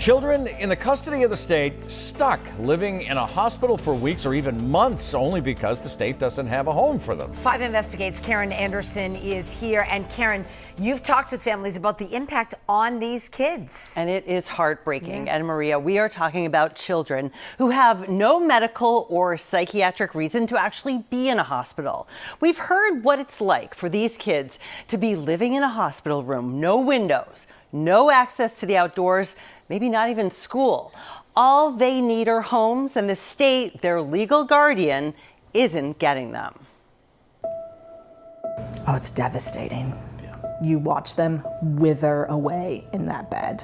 Children in the custody of the state stuck living in a hospital for weeks or even months only because the state doesn't have a home for them. 5 Investigates' Karen Anderson is here. And Karen, you've talked with families about the impact on these kids. And it is heartbreaking. And Maria, we are talking about children who have no medical or psychiatric reason to actually be in a hospital. We've heard what it's like for these kids to be living in a hospital room, no windows, no access to the outdoors, maybe not even school. All they need are homes, and the state, their legal guardian, isn't getting them. Oh, it's devastating. You watch them wither away in that bed.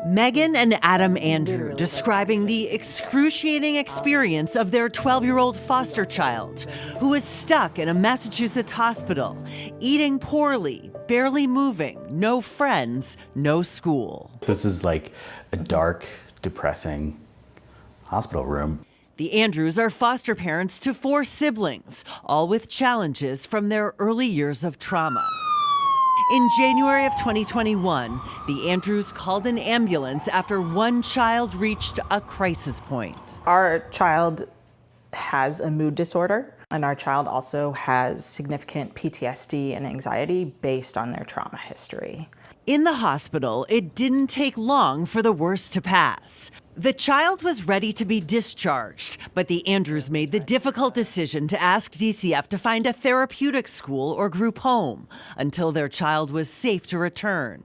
Megan and Adam Andrew describing the excruciating experience of their 12-year-old foster child who is stuck in a Massachusetts hospital, eating poorly, barely moving, no friends, no school. This is like a dark, depressing hospital room. The Andrews are foster parents to 4 siblings, all with challenges from their early years of trauma. In January of 2021, the Andrews called an ambulance after one child reached a crisis point. Our child has a mood disorder, and our child also has significant PTSD and anxiety based on their trauma history. In the hospital, it didn't take long for the worst to pass. The child was ready to be discharged, but the Andrews made the difficult decision to ask DCF to find a therapeutic school or group home until their child was safe to return.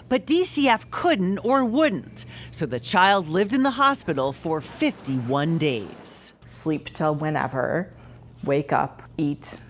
But DCF couldn't or wouldn't, so the child lived in the hospital for 51 days. Sleep till whenever, wake up, eat,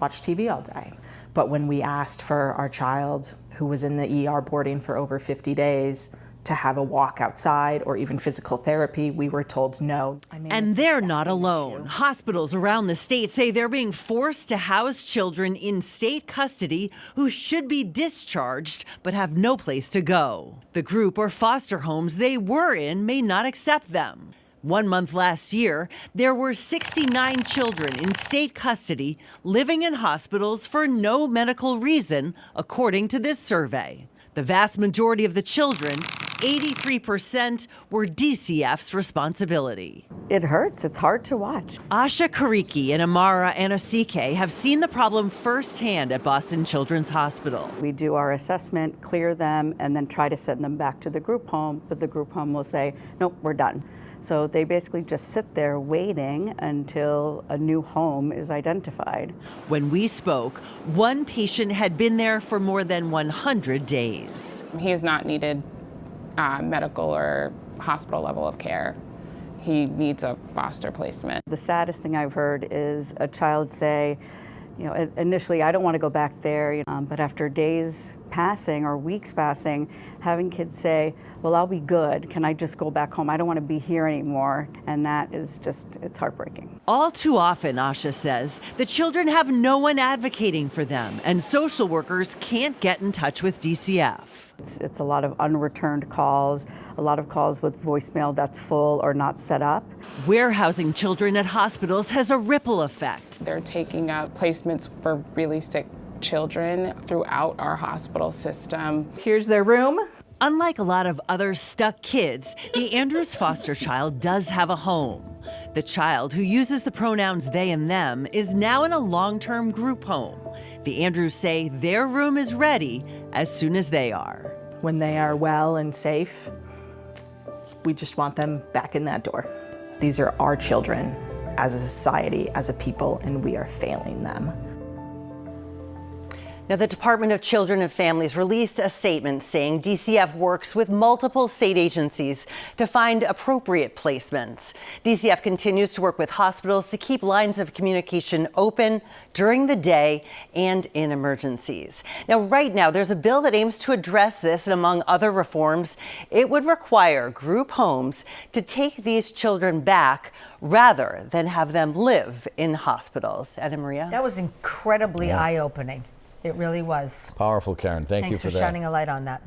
watch TV all day. But when we asked for our child, who was in the ER boarding for over 50 days, to have a walk outside or even physical therapy, we were told no. And they're not alone. Hospitals around the state say they're being forced to house children in state custody who should be discharged but have no place to go. The group or foster homes they were in may not accept them. 1 month last year, there were 69 children in state custody living in hospitals for no medical reason, according to this survey. The vast majority of the children, 83%, were DCF's responsibility. It hurts. It's hard to watch. Asha Kariki and Amara Anosike have seen the problem firsthand at Boston Children's Hospital. We do our assessment, clear them, and then try to send them back to the group home, but the group home will say, nope, we're done. So they basically just sit there waiting until a new home is identified. When we spoke, one patient had been there for more than 100 days. He has not needed medical or hospital level of care. He needs a foster placement. The saddest thing I've heard is a child say, you know, initially I don't want to go back there, but after days passing or weeks passing, having kids say, well, I'll be good. Can I just go back home? I don't want to be here anymore. And that is just, it's heartbreaking. All too often, Asha says, the children have no one advocating for them, and social workers can't get in touch with DCF. It's a lot of unreturned calls, a lot of calls with voicemail that's full or not set up. Warehousing children at hospitals has a ripple effect. They're taking up placements for really sick children throughout our hospital system. Here's their room. Unlike a lot of other stuck kids, the Andrews foster child does have a home. The child, who uses the pronouns they and them, is now in a long-term group home. The Andrews say their room is ready as soon as they are. When they are well and safe, we just want them back in that door. These are our children as a society, as a people, and we are failing them. Now, the Department of Children and Families released a statement saying DCF works with multiple state agencies to find appropriate placements. DCF continues to work with hospitals to keep lines of communication open during the day and in emergencies. Now, right now, there's a bill that aims to address this, and among other reforms, it would require group homes to take these children back rather than have them live in hospitals. Anna Maria? That was incredibly eye-opening. It really was. Powerful, Karen. Thank you for that. Thanks for shining a light on that.